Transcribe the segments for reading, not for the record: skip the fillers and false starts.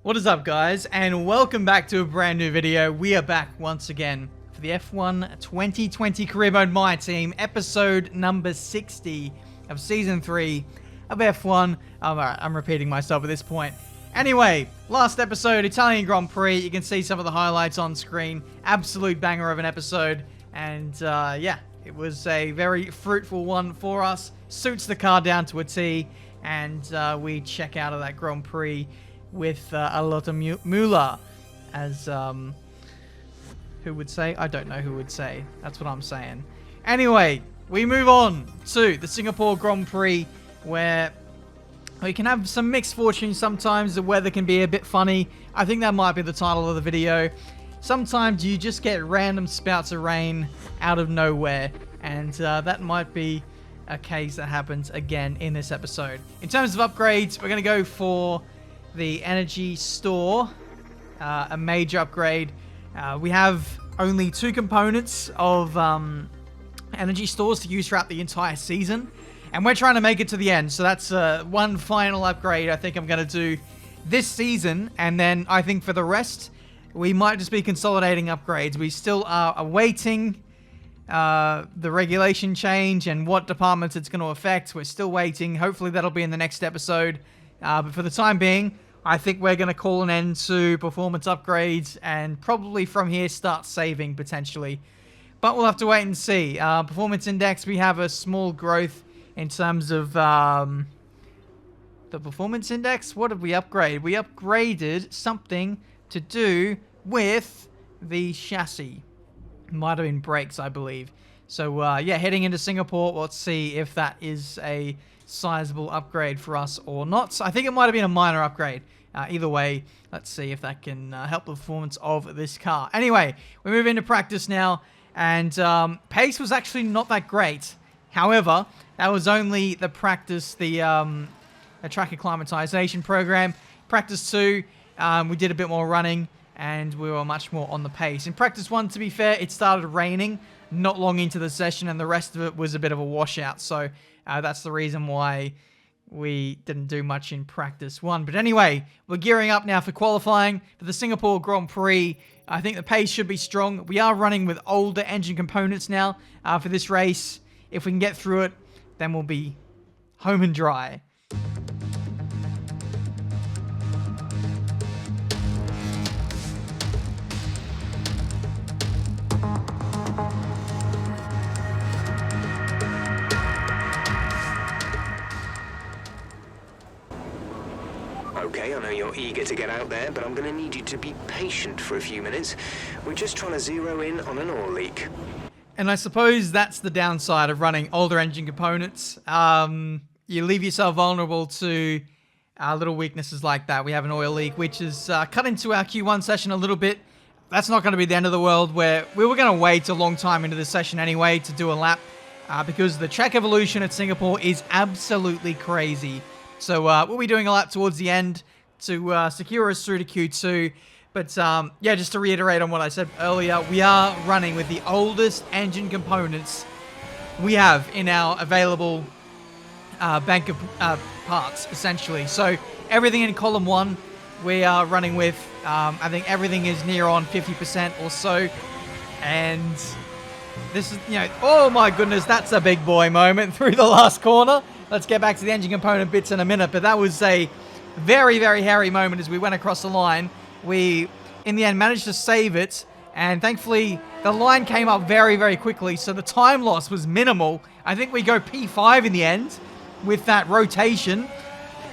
What is up, guys, and welcome back to a brand new video. We are back once again for the F1 2020 Career Mode My Team, episode number 60 of Season 3 of F1. I'm repeating myself at this point. Anyway, last episode, Italian Grand Prix. You can see some of the highlights on screen. Absolute banger of an episode. And yeah, it was a very fruitful one for us. Suits the car down to a T. And we check out of that Grand Prix with a lot of moolah, as who would say? I don't know who would say. That's what I'm saying. Anyway, we move on to the Singapore Grand Prix, where we can have some mixed fortune. Sometimes the weather can be a bit funny. I think that might be the title of the video. Sometimes you just get random spouts of rain out of nowhere, and that might be a case that happens again in this episode. In terms of upgrades, we're going to go for the energy store, a major upgrade. We have only 2 components of energy stores to use throughout the entire season, and we're trying to make it to the end. So that's one final upgrade I think I'm going to do this season, and then I think for the rest we might just be consolidating upgrades. We still are awaiting the regulation change and what departments it's going to affect. We're still waiting. Hopefully that'll be in the next episode. But for the time being, I think we're going to call an end to performance upgrades and probably from here start saving potentially. But we'll have to wait and see. Performance index, we have a small growth in terms of the performance index. What did we upgrade? We upgraded something to do with the chassis. Might have been brakes, I believe. So yeah, heading into Singapore, let's see if that is a sizable upgrade for us or not. I think it might have been a minor upgrade. Either way, let's see if that can help the performance of this car. Anyway, we move into practice now, and pace was actually not that great. However, that was only the practice, the track acclimatization program. Practice 2, we did a bit more running, and we were much more on the pace. In practice 1, to be fair, it started raining not long into the session, and the rest of it was a bit of a washout. So that's the reason why we didn't do much in practice 1. But anyway, we're gearing up now for qualifying for the Singapore Grand Prix. I think the pace should be strong. We are running with older engine components now for this race. If we can get through it, then we'll be home and dry. Okay, I know you're eager to get out there, but I'm going to need you to be patient for a few minutes. We're just trying to zero in on an oil leak. And I suppose that's the downside of running older engine components. You leave yourself vulnerable to little weaknesses like that. We have an oil leak, which is cut into our Q1 session a little bit. That's not going to be the end of the world, where we were going to wait a long time into this session anyway to do a lap, because the track evolution at Singapore is absolutely crazy. So we'll be doing a lap towards the end to secure us through to Q2. But yeah, just to reiterate on what I said earlier, we are running with the oldest engine components we have in our available bank of parts, essentially. So everything in column 1 we are running with. I think everything is near on 50% or so. And this is, you know, oh my goodness, that's a big boy moment through the last corner. Let's get back to the engine component bits in a minute, but that was a very, very hairy moment as we went across the line. We, in the end, managed to save it, and thankfully, the line came up very, very quickly, so the time loss was minimal. I think we go P5 in the end with that rotation.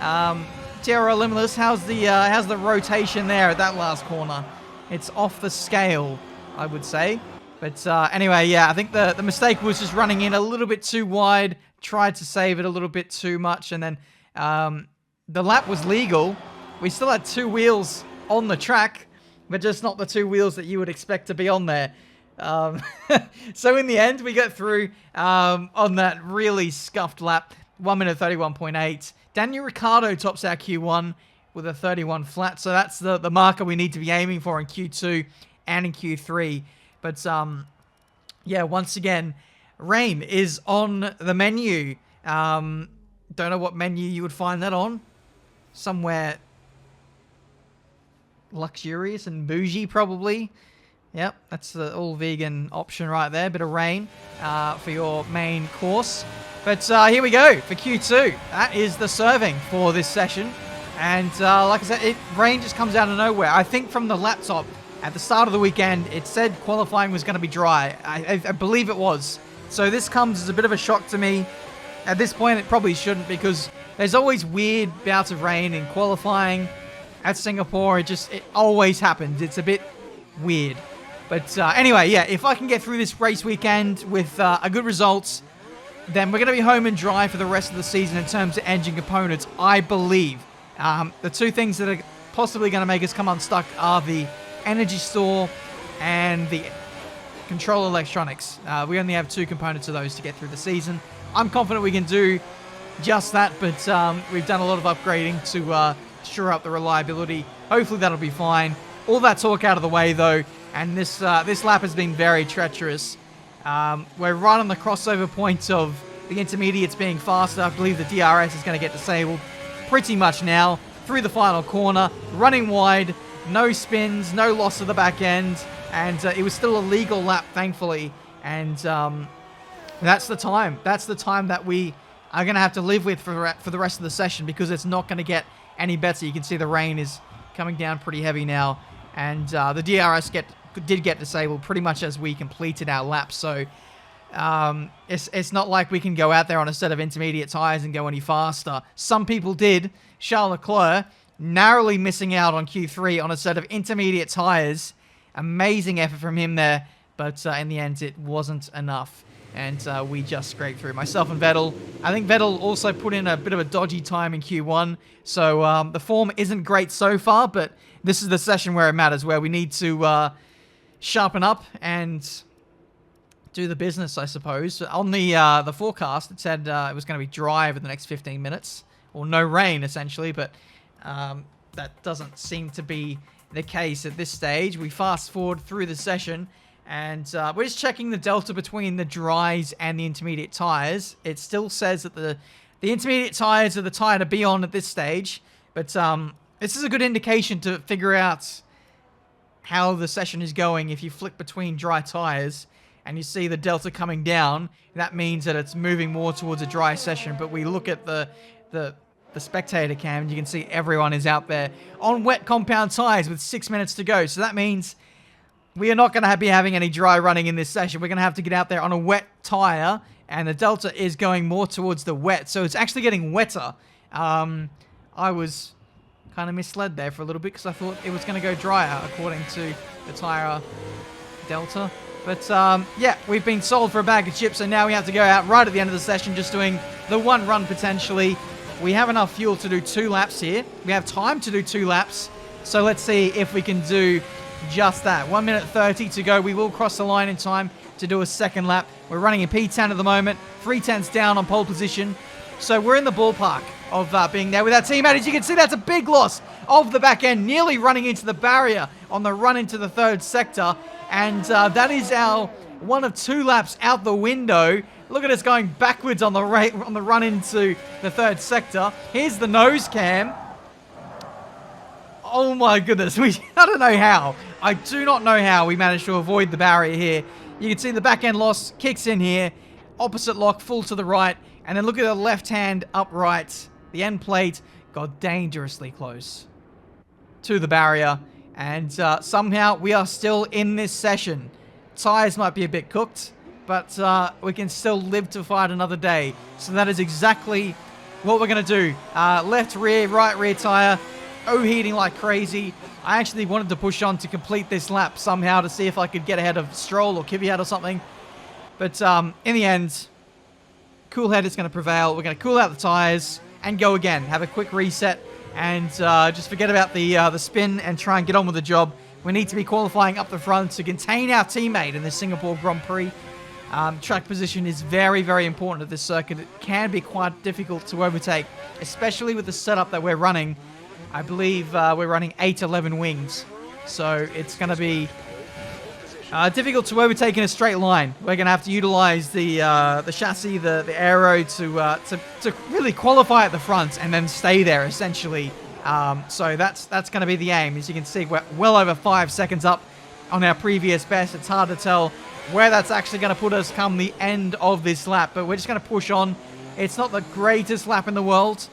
TRL Limitless, how's the rotation there at that last corner? It's off the scale, I would say. But anyway, yeah, I think the mistake was just running in a little bit too wide. Tried to save it a little bit too much, and then the lap was legal. We still had 2 wheels on the track, but just not the 2 wheels that you would expect to be on there. So in the end, we got through on that really scuffed lap, 1 minute 31.8. Daniel Ricciardo tops our Q1 with a 31 flat, so that's the marker we need to be aiming for in Q2 and in Q3. But yeah, once again, rain is on the menu. Don't know what menu you would find that on. Somewhere luxurious and bougie, probably. Yep, that's the all-vegan option right there. Bit of rain for your main course. But here we go for Q2. That is the serving for this session. And like I said, rain just comes out of nowhere. I think from the laptop at the start of the weekend, it said qualifying was going to be dry. I believe it was. So this comes as a bit of a shock to me. At this point, it probably shouldn't, because there's always weird bouts of rain in qualifying at Singapore. It always happens. It's a bit weird. But anyway, yeah, if I can get through this race weekend with a good result, then we're going to be home and dry for the rest of the season in terms of engine components, I believe. The two things that are possibly going to make us come unstuck are the energy store and the control electronics. We only have 2 components of those to get through the season. I'm confident we can do just that, but we've done a lot of upgrading to shore up the reliability. Hopefully that'll be fine. All that talk out of the way, though, and this lap has been very treacherous. We're right on the crossover point of the intermediates being faster. I believe the DRS is going to get disabled pretty much now. Through the final corner, running wide, no spins, no loss of the back end, and it was still a legal lap, thankfully. And that's the time. That's the time that we are going to have to live with for the rest of the session, because it's not going to get any better. You can see the rain is coming down pretty heavy now, and the DRS did get disabled pretty much as we completed our lap. So it's not like we can go out there on a set of intermediate tyres and go any faster. Some people did. Charles Leclerc narrowly missing out on Q3 on a set of intermediate tyres. Amazing effort from him there, but in the end it wasn't enough, and we just scraped through. Myself and Vettel. I think Vettel also put in a bit of a dodgy time in Q1, so the form isn't great so far, but this is the session where it matters, where we need to sharpen up and do the business, I suppose. On the forecast, it said it was going to be dry over the next 15 minutes, or no rain, essentially, but that doesn't seem to be the case at this stage. We fast forward through the session, and we're just checking the delta between the dries and the intermediate tyres. It still says that the intermediate tyres are the tyre to be on at this stage, but this is a good indication to figure out how the session is going. If you flick between dry tyres and you see the delta coming down, that means that it's moving more towards a dry session. But we look at the spectator cam, and you can see everyone is out there on wet compound tyres with 6 minutes to go. So that means we are not going to be having any dry running in this session. We're going to have to get out there on a wet tyre, and the delta is going more towards the wet. So it's actually getting wetter. I was kind of misled there for a little bit, because I thought it was going to go drier according to the tyre delta. But yeah, we've been sold for a bag of chips, and now we have to go out right at the end of the session just doing the 1 run potentially. We have enough fuel to do 2 laps here. We have time to do 2 laps. So let's see if we can do just that. 1 minute 30 to go. We will cross the line in time to do a second lap. We're running in P10 at the moment. 3 tenths down on pole position. So we're in the ballpark of being there with our teammate. As you can see, that's a big loss of the back end, nearly running into the barrier on the run into the 3rd sector. And that is our 1 of 2 laps out the window. Look at us going backwards on the run into the 3rd sector. Here's the nose cam. Oh my goodness, I don't know how. I do not know how we managed to avoid the barrier here. You can see the back end loss kicks in here. Opposite lock, full to the right. And then look at the left hand upright. The end plate got dangerously close to the barrier. And somehow we are still in this session. Tyres might be a bit cooked, but we can still live to fight another day. So that is exactly what we're going to do. Left rear, right rear tyre, overheating like crazy. I actually wanted to push on to complete this lap somehow to see if I could get ahead of Stroll or Kvyat or something. But in the end, cool head is going to prevail. We're going to cool out the tyres and go again. Have a quick reset and just forget about the spin and try and get on with the job. We need to be qualifying up the front to contain our teammate in the Singapore Grand Prix. Track position is very, very important at this circuit. It can be quite difficult to overtake, especially with the setup that we're running. I believe we're running 811 wings, so it's going to be difficult to overtake in a straight line. We're going to have to utilize the chassis, the aero to really qualify at the front and then stay there essentially So that's going to be the aim. As you can see, we're well over 5 seconds up on our previous best. It's hard to tell where that's actually going to put us come the end of this lap, but we're just going to push on. It's not the greatest lap in the world.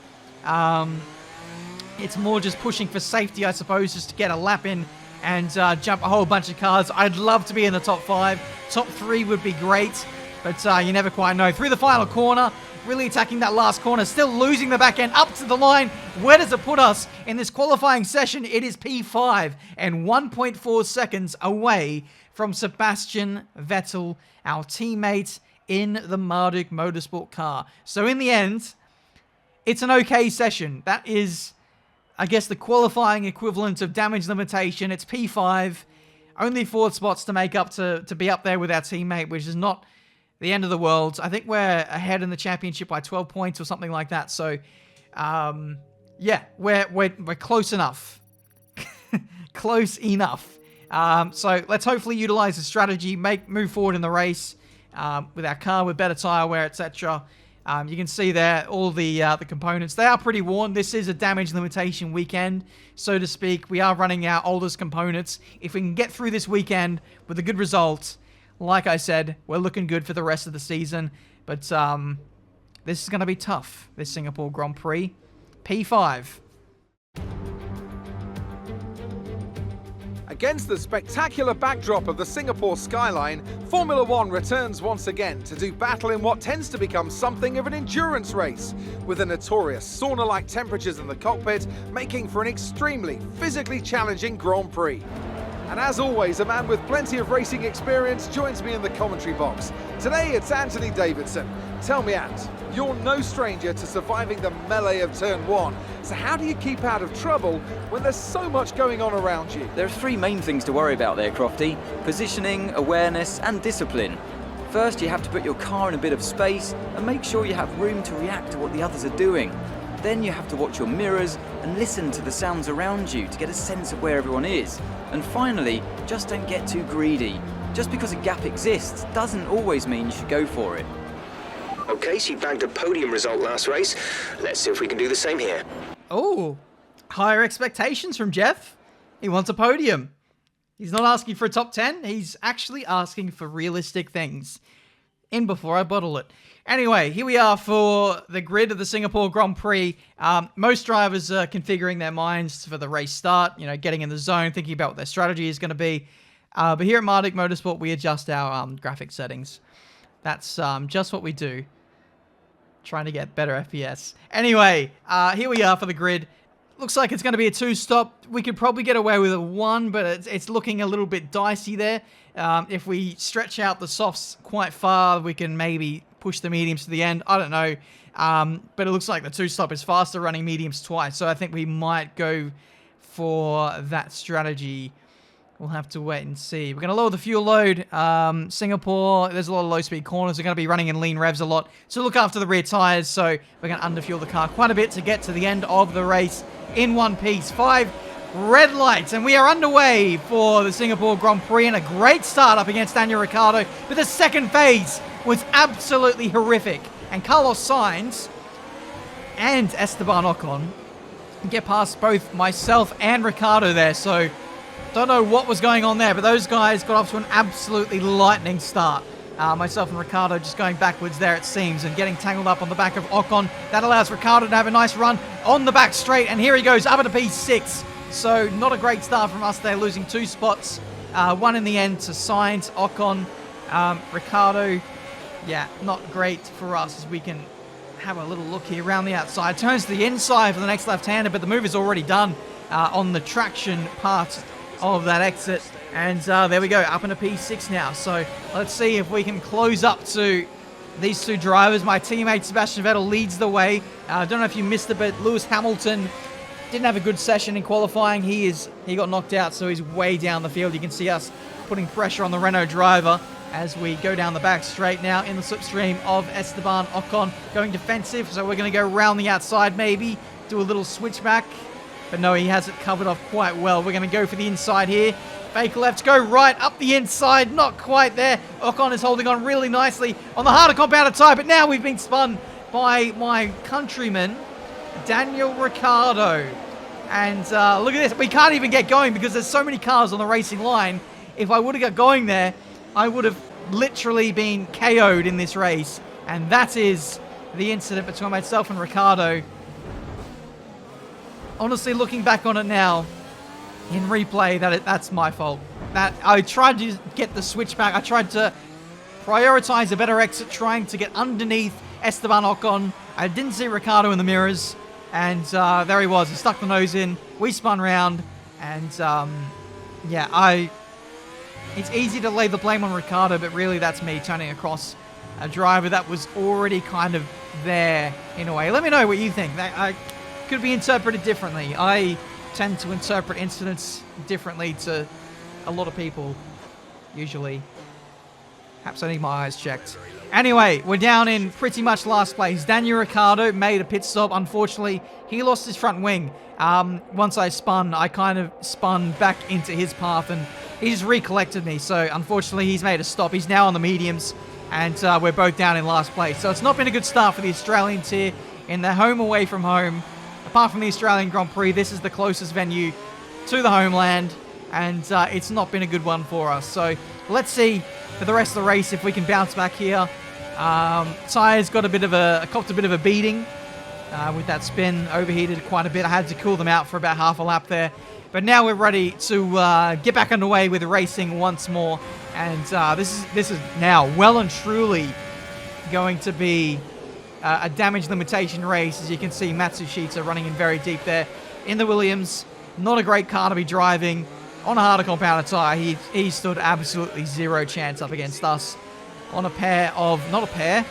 It's more just pushing for safety, I suppose, just to get a lap in and jump a whole bunch of cars. I'd love to be in the top 5. Top 3 would be great, but you never quite know. Through the final corner, really attacking that last corner, still losing the back end up to the line. Where does it put us in this qualifying session? It is P5 and 1.4 seconds away from Sebastian Vettel, our teammate in the Marduk Motorsport car. So in the end, it's an okay session. That is, I guess, the qualifying equivalent of damage limitation. It's P5, only 4 spots to make up to be up there with our teammate, which is not the end of the world. I think we're ahead in the championship by 12 points or something like that. So, yeah, we're close enough. Close enough. So let's hopefully utilize the strategy, move forward in the race with our car with better tire wear, etc. You can see there all the components. They are pretty worn. This is a damage limitation weekend, so to speak. We are running our oldest components. If we can get through this weekend with a good result, like I said, we're looking good for the rest of the season. But this is going to be tough, this Singapore Grand Prix. P5. Against the spectacular backdrop of the Singapore skyline, Formula One returns once again to do battle in what tends to become something of an endurance race, with the notorious sauna-like temperatures in the cockpit making for an extremely physically challenging Grand Prix. And as always, a man with plenty of racing experience joins me in the commentary box. Today it's Anthony Davidson. Tell me, Ant, you're no stranger to surviving the melee of Turn 1. So how do you keep out of trouble when there's so much going on around you? There are 3 main things to worry about there, Crofty. Positioning, awareness and discipline. First, you have to put your car in a bit of space and make sure you have room to react to what the others are doing. Then you have to watch your mirrors and listen to the sounds around you to get a sense of where everyone is. And finally, just don't get too greedy. Just because a gap exists doesn't always mean you should go for it. Okay, so you bagged a podium result last race. Let's see if we can do the same here. Oh, higher expectations from Jeff. He wants a podium. He's not asking for a top 10. He's actually asking for realistic things. In before I bottle it. Anyway, here we are for the grid of the Singapore Grand Prix. Most drivers are configuring their minds for the race start, you know, getting in the zone, thinking about what their strategy is going to be. But here at Marduk Motorsport, we adjust our graphic settings. That's just what we do. Trying to get better FPS. Anyway, here we are for the grid. Looks like it's going to be a 2-stop. We could probably get away with a 1, but it's looking a little bit dicey there. If we stretch out the softs quite far, we can maybe push the mediums to the end. I don't know. But it looks like the 2-stop is faster running mediums twice. So I think we might go for that strategy. We'll have to wait and see. We're going to lower the fuel load. Singapore, there's a lot of low-speed corners. We're going to be running in lean revs a lot. So look after the rear tyres. So we're going to underfuel the car quite a bit to get to the end of the race in one piece. 5 red lights. And we are underway for the Singapore Grand Prix. And a great start up against Daniel Ricciardo. But the second phase was absolutely horrific. And Carlos Sainz and Esteban Ocon get past both myself and Ricciardo there. So don't know what was going on there, but those guys got off to an absolutely lightning start. Myself and Ricciardo just going backwards there, it seems, and getting tangled up on the back of Ocon. That allows Ricciardo to have a nice run on the back straight, and here he goes up at a P6. So not a great start from us there, losing 2 spots. 1 in the end to Sainz, Ocon, Ricciardo. Yeah, not great for us as we can have a little look here around the outside. Turns to the inside for the next left-hander, but the move is already done on the traction part of that exit. And there we go, up in a P6 now. So let's see if we can close up to these 2 drivers. My teammate Sebastian Vettel leads the way. I don't know if you missed it, but Lewis Hamilton didn't have a good session in qualifying. He got knocked out, so he's way down the field. You can see us putting pressure on the Renault driver as we go down the back straight now in the slipstream of Esteban Ocon, going defensive. So we're going to go around the outside maybe, do a little switchback. But no, he has it covered off quite well. We're going to go for the inside here. Fake left, go right, up the inside, not quite there. Ocon is holding on really nicely on the harder compounded tyre, but now we've been spun by my countryman, Daniel Ricciardo. And look at this. We can't even get going because there's so many cars on the racing line. If I would have got going there, I would have literally been KO'd in this race. And that is the incident between myself and Ricardo. Honestly, looking back on it now, in replay, that's my fault. That I tried to get the switch back. I tried to prioritize a better exit, trying to get underneath Esteban Ocon. I didn't see Ricardo in the mirrors, and there he was. He stuck the nose in. We spun round, and yeah, it's easy to lay the blame on Ricardo, but really that's me turning across a driver that was already kind of there in a way. Let me know what you think. That could be interpreted differently. I tend to interpret incidents differently to a lot of people, usually. Perhaps I need my eyes checked. Anyway, we're down in pretty much last place. Daniel Ricciardo made a pit stop. Unfortunately, he lost his front wing. Once I spun, I kind of spun back into his path, and he just recollected me. So, unfortunately, he's made a stop. He's now on the mediums, and we're both down in last place. So, it's not been a good start for the Australians here in their home away from home. Apart from the Australian Grand Prix, this is the closest venue to the homeland, and it's not been a good one for us. So, let's see for the rest of the race if we can bounce back here. Tyres got copped a bit of a beating with that spin, overheated quite a bit. I had to cool them out for about half a lap there. But now we're ready to get back underway with racing once more. And this is now well and truly going to be a damage limitation race. As you can see, Matsushita running in very deep there in the Williams. Not a great car to be driving on a harder compounded tyre. He stood absolutely zero chance up against us on not a pair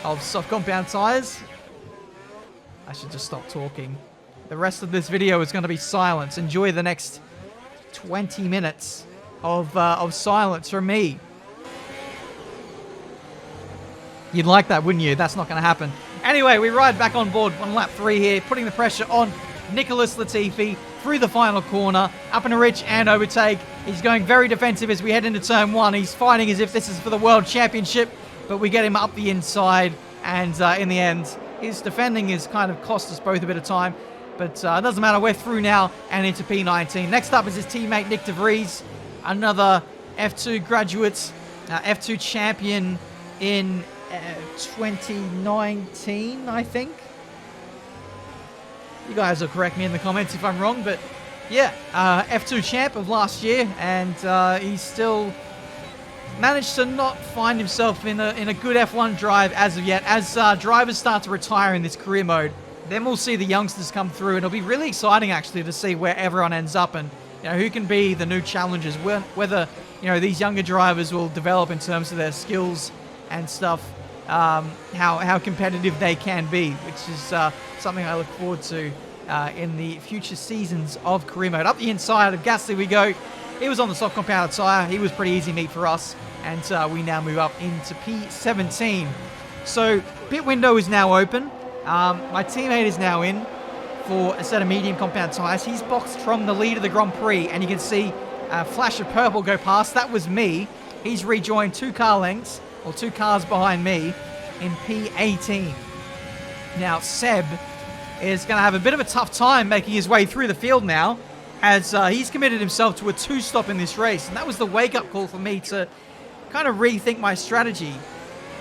of soft compound tyres. I should just stop talking. The rest of this video is going to be silence. Enjoy the next 20 minutes of silence from me. You'd like that, wouldn't you? That's not going to happen. Anyway, we ride back on board on lap 3 here, putting the pressure on Nicholas Latifi through the final corner, up in a rich and overtake. He's going very defensive as we head into turn 1. He's fighting as if this is for the World Championship, but we get him up the inside, and in the end, his defending has kind of cost us both a bit of time, but it doesn't matter. We're through now and into P19. Next up is his teammate Nick De Vries, another F2 graduate, F2 champion in 2019, I think. You guys will correct me in the comments if I'm wrong, but yeah, F2 champ of last year, and he's still managed to not find himself in a good F1 drive as of yet. As drivers start to retire in this career mode, then we'll see the youngsters come through, and it'll be really exciting actually to see where everyone ends up and who can be the new challengers, whether these younger drivers will develop in terms of their skills and stuff, how competitive they can be, which is something I look forward to in the future seasons of career mode. Up the inside of Gasly we go. He was on the soft compounded tyre. He was pretty easy meat for us, and we now move up into P17. So pit window is now open. My teammate is now in for a set of medium compound tyres. He's boxed from the lead of the Grand Prix, and you can see a flash of purple go past. That was me. He's rejoined 2 car lengths, or 2 cars behind me, in P18. Now, Seb is going to have a bit of a tough time making his way through the field now, as he's committed himself to a 2-stop in this race. And that was the wake-up call for me to kind of rethink my strategy.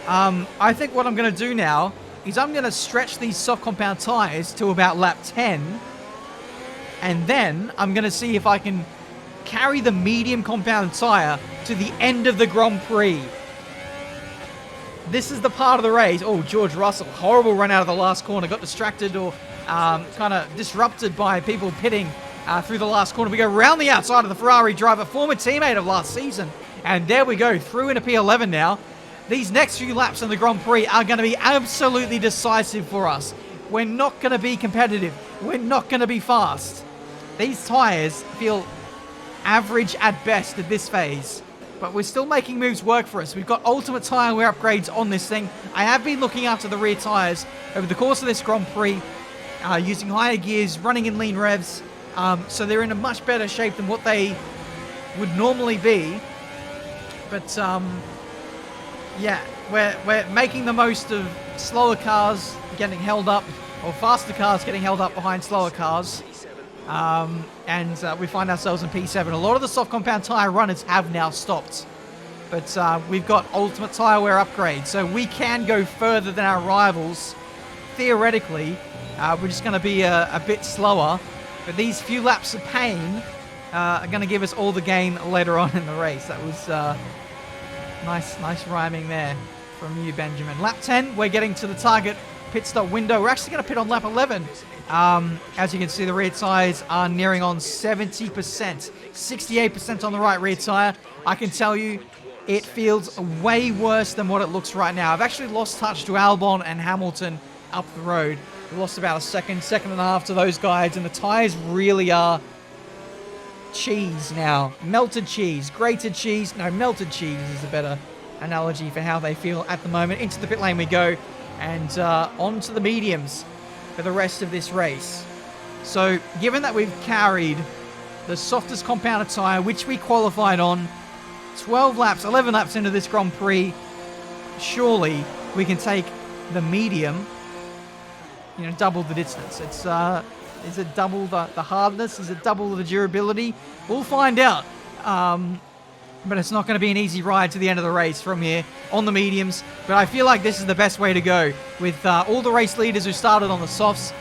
I think what I'm going to do now is I'm going to stretch these soft compound tyres to about lap 10. And then I'm going to see if I can carry the medium compound tyre to the end of the Grand Prix. This is the part of the race. Oh, George Russell, horrible run out of the last corner. Got distracted or kind of disrupted by people pitting through the last corner. We go round the outside of the Ferrari driver, former teammate of last season. And there we go, through into P11 now. These next few laps in the Grand Prix are going to be absolutely decisive for us. We're not going to be competitive. We're not going to be fast. These tyres feel average at best at this phase, but we're still making moves work for us. We've got ultimate tyre wear upgrades on this thing. I have been looking after the rear tyres over the course of this Grand Prix, using higher gears, running in lean revs, so they're in a much better shape than what they would normally be. But yeah, we're making the most of slower cars getting held up, or faster cars getting held up behind slower cars. And we find ourselves in P7. A lot of the soft compound tire runners have now stopped. But we've got ultimate tire wear upgrade, so we can go further than our rivals. Theoretically, we're just going to be a bit slower. But these few laps of pain are going to give us all the gain later on in the race. That was nice rhyming there from you, Benjamin. Lap 10, we're getting to the target pit stop window. We're actually going to pit on lap 11. As you can see, the rear tires are nearing on 70%. 68% on the right rear tire. I can tell you, it feels way worse than what it looks right now. I've actually lost touch to Albon and Hamilton up the road. We lost about a second and a half to those guys, and the tires really are cheese now. Melted cheese, grated cheese. No, melted cheese is a better analogy for how they feel at the moment. Into the pit lane we go, and onto the mediums for the rest of this race. So, given that we've carried the softest compounded tire, which we qualified on, 11 laps into this Grand Prix, surely we can take the medium, double the distance. Is it double the hardness? Is it double the durability? We'll find out. But it's not going to be an easy ride to the end of the race from here on the mediums. But I feel like this is the best way to go. With all the race leaders who started on the softs,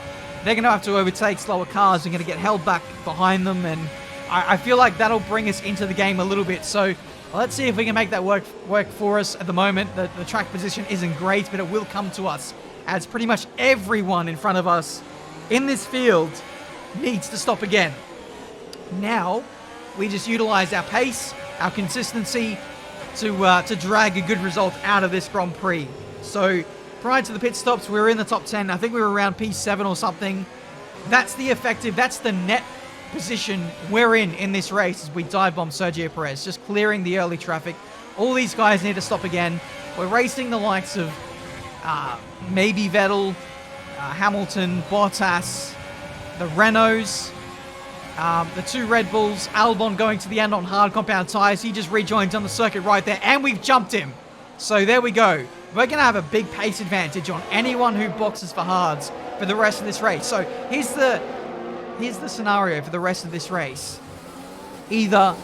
they're going to have to overtake slower cars. They're going to get held back behind them. And I feel like that'll bring us into the game a little bit. So let's see if we can make that work for us. At the moment, the track position isn't great, but it will come to us, as pretty much everyone in front of us in this field needs to stop again. Now, we just utilize our pace, our consistency to drag a good result out of this Grand Prix. So, prior to the pit stops, we were in the top 10. I think we were around P7 or something. That's the net position we're in this race as we dive bomb Sergio Perez, just clearing the early traffic. All these guys need to stop again. We're racing the likes of maybe Vettel, Hamilton, Bottas, the Renaults, the two Red Bulls, Albon going to the end on hard compound tires. He just rejoins on the circuit right there, and we've jumped him. So there we go. We're going to have a big pace advantage on anyone who boxes for hards for the rest of this race. So here's the scenario for the rest of this race. Either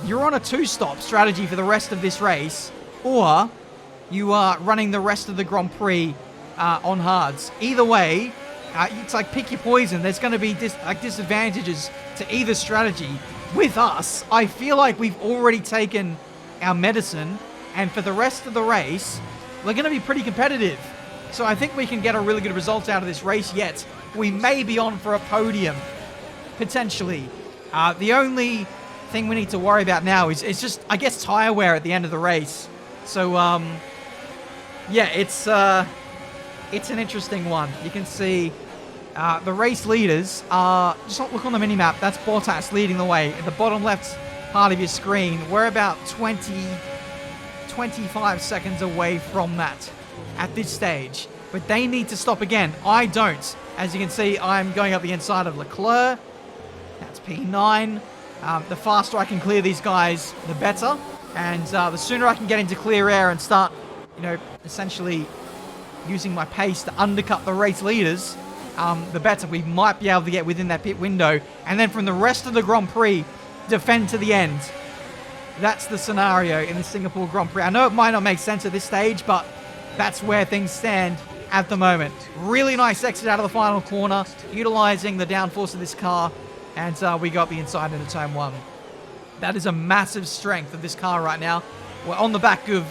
you're on a two-stop strategy for the rest of this race, or you are running the rest of the Grand Prix on hards. Either way, it's like pick your poison. There's going to be disadvantages to either strategy. With us, I feel like we've already taken our medicine, and for the rest of the race, we're going to be pretty competitive. So I think we can get a really good result out of this race yet. We may be on for a podium, potentially. The only thing we need to worry about now is just, I guess, tire wear at the end of the race. So, yeah, it's an interesting one. You can see the race leaders are, just look on the minimap, that's Bottas leading the way. At the bottom left part of your screen, we're about 25 seconds away from that at this stage. But they need to stop again. I don't. As you can see, I'm going up the inside of Leclerc. That's P9. The faster I can clear these guys, the better. And the sooner I can get into clear air and start, essentially using my pace to undercut the race leaders, the better. We might be able to get within that pit window. And then from the rest of the Grand Prix, defend to the end. That's the scenario in the Singapore Grand Prix. I know it might not make sense at this stage, but that's where things stand at the moment. Really nice exit out of the final corner, utilizing the downforce of this car, and we got the inside into turn one. That is a massive strength of this car right now. We're on the back of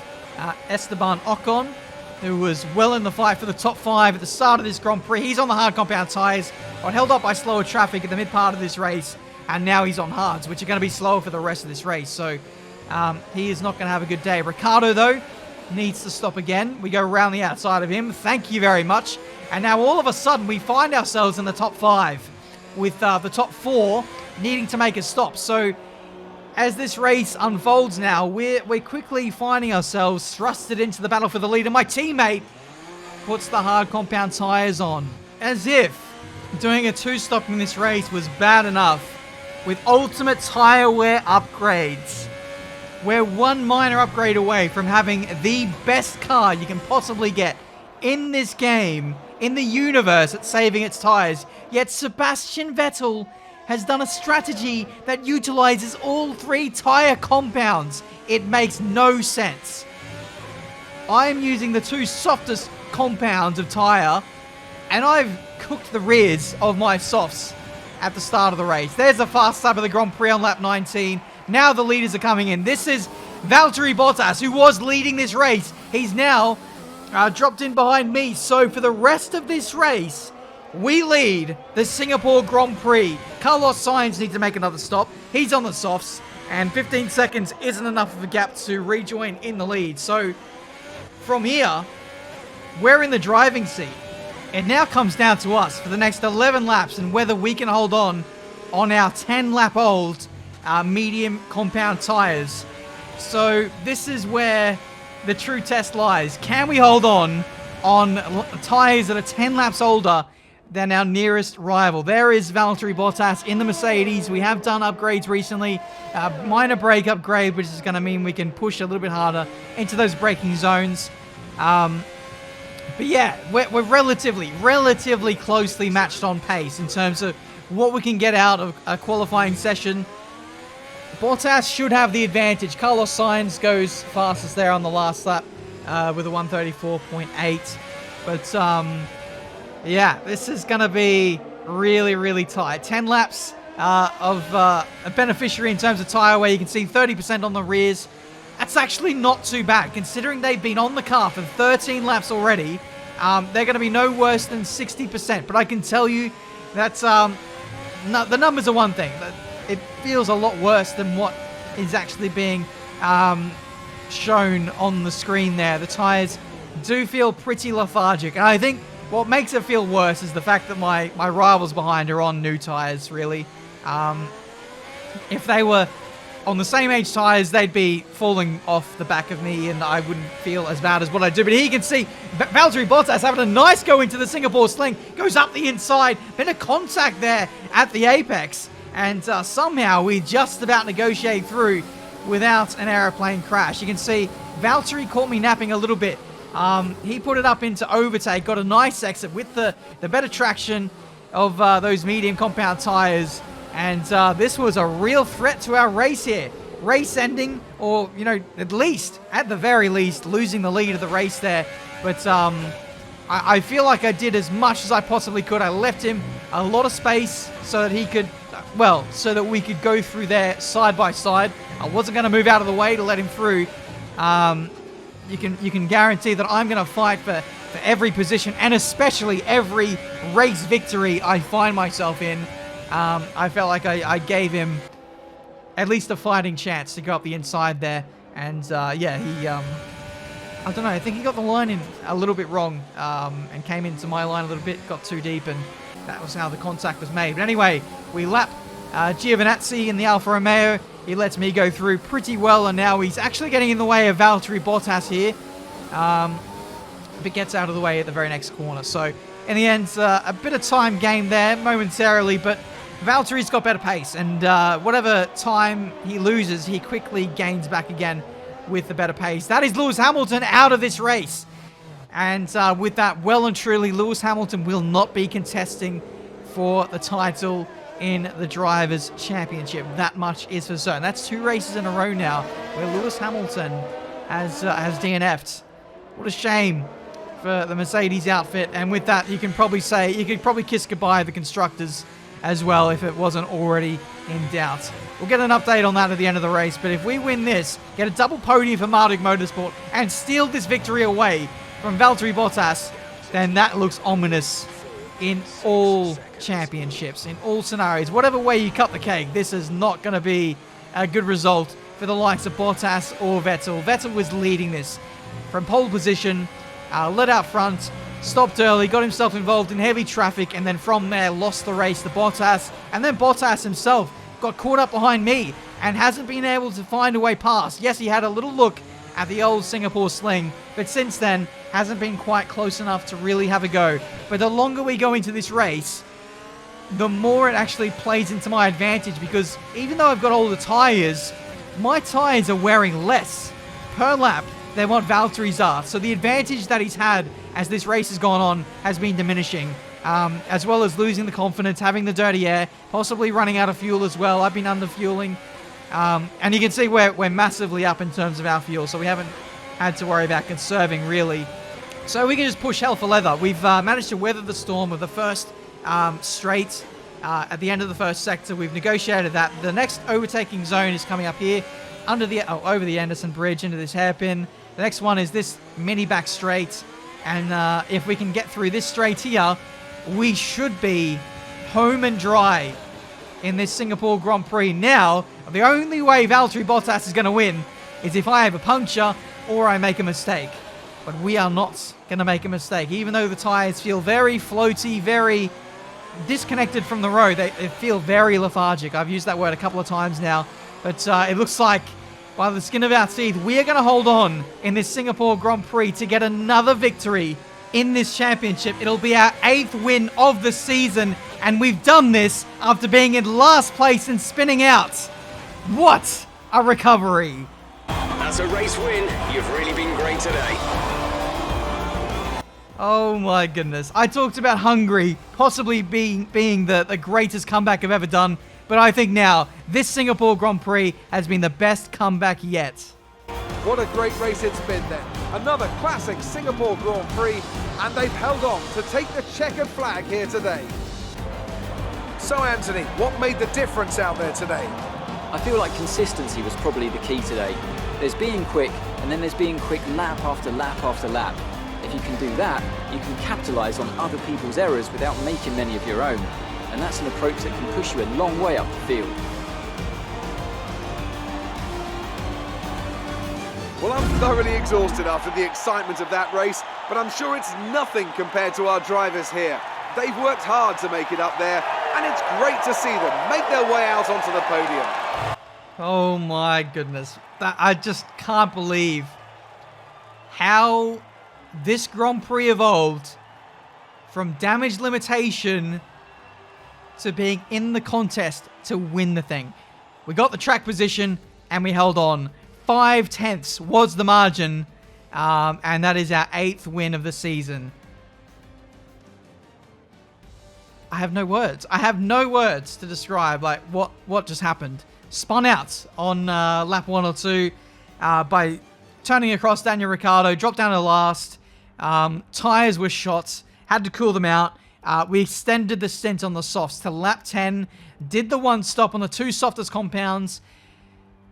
Esteban Ocon, who was well in the fight for the top 5 at the start of this Grand Prix. He's on the hard compound tyres, got held up by slower traffic at the mid part of this race, and now he's on hards, which are going to be slower for the rest of this race. So he is not going to have a good day. Ricciardo, though, needs to stop again. We go around the outside of him. Thank you very much. And now all of a sudden we find ourselves in the top 5 with the top 4 needing to make a stop. So as this race unfolds now, we're quickly finding ourselves thrusted into the battle for the lead. And my teammate puts the hard compound tires on. As if doing a 2-stop in this race was bad enough. With ultimate tire wear upgrades, we're one minor upgrade away from having the best car you can possibly get in this game, in the universe, at saving its tires. Yet Sebastian Vettel has done a strategy that utilizes all 3 tire compounds. It makes no sense. I am using the 2 softest compounds of tire, and I've cooked the rears of my softs at the start of the race. There's a fast lap of the Grand Prix on lap 19. Now the leaders are coming in. This is Valtteri Bottas, who was leading this race. He's now dropped in behind me. So for the rest of this race, we lead the Singapore Grand Prix. Carlos Sainz needs to make another stop. He's on the softs, and 15 seconds isn't enough of a gap to rejoin in the lead. So from here, we're in the driving seat. It now comes down to us for the next 11 laps and whether we can hold on our 10-lap-old medium compound tires. So this is where the true test lies. Can we hold on tires that are 10 laps older than our nearest rival? There is Valtteri Bottas in the Mercedes. We have done upgrades recently. Minor brake upgrade, which is going to mean we can push a little bit harder into those braking zones. But yeah, we're relatively closely matched on pace in terms of what we can get out of a qualifying session. Bottas should have the advantage. Carlos Sainz goes fastest there on the last lap with a 134.8. But yeah, this is going to be really tight. 10 laps of a beneficiary in terms of tyre wear. You can see 30% on the rears. That's actually not too bad, considering they've been on the car for 13 laps already. They're going to be no worse than 60%. But I can tell you that the numbers are one thing. It feels a lot worse than what is actually being shown on the screen there. The tyres do feel pretty lethargic. And I think what makes it feel worse is the fact that my rivals behind are on new tyres, really. If they were on the same age tyres, they'd be falling off the back of me, and I wouldn't feel as bad as what I do. But here you can see Valtteri Bottas having a nice go into the Singapore sling, goes up the inside, bit of contact there at the apex, and somehow we just about negotiate through without an aeroplane crash. You can see Valtteri caught me napping a little bit. He put it up into overtake, got a nice exit with the better traction of those medium compound tyres. And this was a real threat to our race here. Race ending, or, you know, at the very least, losing the lead of the race there. But I feel like I did as much as I possibly could. I left him a lot of space so that he could, so that we could go through there side by side. I wasn't going to move out of the way to let him through. You can guarantee that I'm going to fight for every position, and especially every race victory I find myself in. I felt like I gave him at least a fighting chance to go up the inside there. And yeah, he, I don't know, I think he got the line in a little bit wrong and came into my line a little bit, got too deep, and that was how the contact was made. But anyway, we lap Giovinazzi in the Alfa Romeo. He lets me go through pretty well, and now he's actually getting in the way of Valtteri Bottas here. But gets out of the way at the very next corner. So in the end, a bit of time gained there momentarily, but Valtteri's got better pace, and whatever time he loses, he quickly gains back again with the better pace. That is Lewis Hamilton out of this race. And with that, well and truly, Lewis Hamilton will not be contesting for the title in the Drivers' Championship. That much is for certain. That's 2 races in a row now where Lewis Hamilton has DNF'd. What a shame for the Mercedes outfit. And with that, you could probably kiss goodbye to the constructors as well if it wasn't already in doubt. We'll get an update on that at the end of the race, but if we win this, get a double podium for Marduk Motorsport, and steal this victory away from Valtteri Bottas, then that looks ominous in all championships, in all scenarios. Whatever way you cut the cake, this is not going to be a good result for the likes of Bottas or Vettel. Vettel was leading this from pole position, led out front, stopped early, got himself involved in heavy traffic, and then from there lost the race to Bottas. And then Bottas himself got caught up behind me and hasn't been able to find a way past. Yes, he had a little look at the old Singapore sling, but since then hasn't been quite close enough to really have a go. But the longer we go into this race, the more it actually plays into my advantage, because even though I've got older tyres, my tyres are wearing less per lap than what Valtteri's are. So the advantage that he's had as this race has gone on has been diminishing. as well as losing the confidence, having the dirty air, possibly running out of fuel as well. I've been under-fueling. And you can see we're massively up in terms of our fuel, so we haven't had to worry about conserving, really. So we can just push hell for leather. We've managed to weather the storm of the first straight at the end of the first sector. We've negotiated that. The next overtaking zone is coming up here over the Anderson Bridge into this hairpin. The next one is this mini back straight. And if we can get through this straight here, we should be home and dry in this Singapore Grand Prix. Now, the only way Valtteri Bottas is going to win is if I have a puncture or I make a mistake. But we are not going to make a mistake. Even though the tyres feel very floaty, very disconnected from the road, they feel very lethargic. I've used that word a couple of times now. But it looks like, by the skin of our teeth, we are going to hold on in this Singapore Grand Prix to get another victory in this championship. It'll be our 8th win of the season, and we've done this after being in last place and spinning out. What a recovery. That's a race win. You've really been great today. Oh my goodness. I talked about Hungary possibly being the greatest comeback I've ever done, but I think now this Singapore Grand Prix has been the best comeback yet. What a great race it's been then. Another classic Singapore Grand Prix, and they've held on to take the checkered flag here today. So Anthony, what made the difference out there today? I feel like consistency was probably the key today. There's being quick, and then there's being quick lap after lap after lap. If you can do that, you can capitalise on other people's errors without making many of your own. And that's an approach that can push you a long way up the field. Well, I'm thoroughly exhausted after the excitement of that race, but I'm sure it's nothing compared to our drivers here. They've worked hard to make it up there, and it's great to see them make their way out onto the podium. Oh my goodness. I just can't believe how this Grand Prix evolved from damage limitation to being in the contest to win the thing. We got the track position and we held on. 5/10 was the margin, and that is our 8th win of the season. I have no words. I have no words to describe like what just happened. Spun out on lap 1 or 2 by turning across Daniel Ricciardo, dropped down to last. Tyres were shot, had to cool them out. We extended the stint on the softs to lap 10, did the one stop on the 2 softest compounds.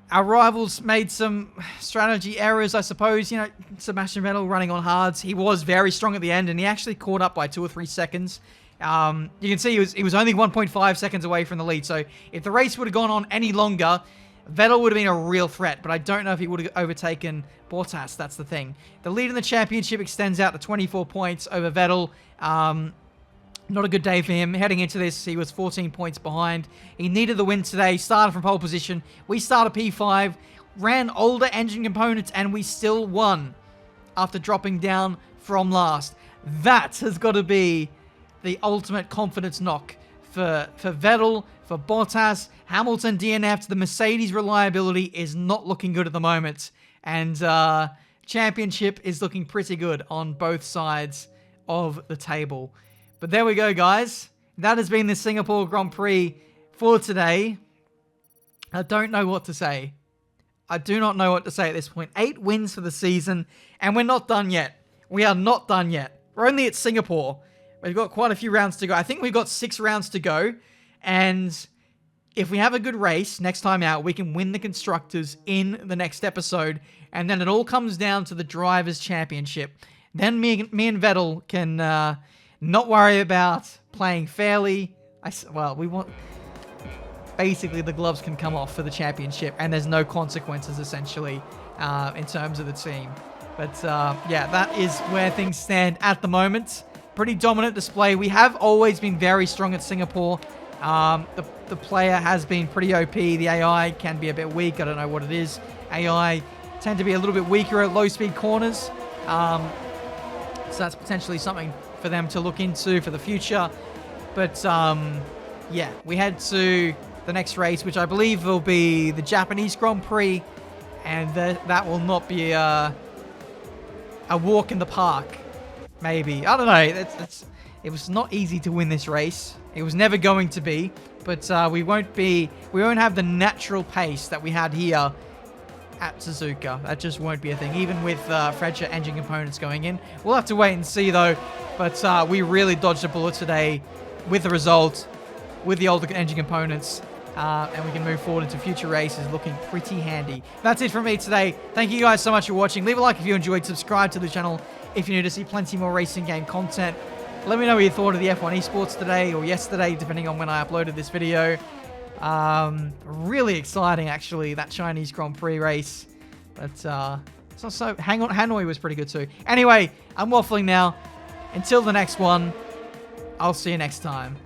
Our rivals made some strategy errors, I suppose. You know, Sebastian Vettel running on hards. He was very strong at the end, and he actually caught up by 2 or 3 seconds. You can see he was only 1.5 seconds away from the lead. So if the race would have gone on any longer, Vettel would have been a real threat. But I don't know if he would have overtaken Bottas. That's the thing. The lead in the championship extends out to 24 points over Vettel. Not a good day for him. Heading into this, he was 14 points behind. He needed the win today. Started from pole position. We started P5, ran older engine components, and we still won after dropping down from last. That has got to be the ultimate confidence knock for Vettel, for Bottas, Hamilton DNF'd. The Mercedes reliability is not looking good at the moment. And championship is looking pretty good on both sides of the table. But there we go, guys. That has been the Singapore Grand Prix for today. I don't know what to say. I do not know what to say at this point. 8 wins for the season, and we're not done yet. We are not done yet. We're only at Singapore. We've got quite a few rounds to go. I think we've got 6 rounds to go, and if we have a good race next time out, we can win the Constructors in the next episode, and then it all comes down to the Drivers' Championship. Then me and Vettel can not worry about playing fairly. We want... Basically, the gloves can come off for the championship, and there's no consequences, essentially, in terms of the team. But, yeah, that is where things stand at the moment. Pretty dominant display. We have always been very strong at Singapore. The player has been pretty OP. The AI can be a bit weak. I don't know what it is. AI tend to be a little bit weaker at low-speed corners. So that's potentially something for them to look into for the future. But, yeah, we head to the next race, which I believe will be the Japanese Grand Prix, and that will not be a walk in the park. Maybe, I don't know. It was not easy to win this race. It was never going to be, but we won't have the natural pace that we had here at Suzuka. That just won't be a thing, even with fresher engine components going in. We'll have to wait and see though, but we really dodged a bullet today with the result, with the older engine components, and we can move forward into future races looking pretty handy. That's it from me today. Thank you guys so much for watching. Leave a like if you enjoyed, subscribe to the channel if you're new to see plenty more racing game content. Let me know what you thought of the F1 esports today or yesterday, depending on when I uploaded this video. Really exciting, actually, that Chinese Grand Prix race. But so Hanoi was pretty good too. Anyway, I'm waffling now. Until the next one, I'll see you next time.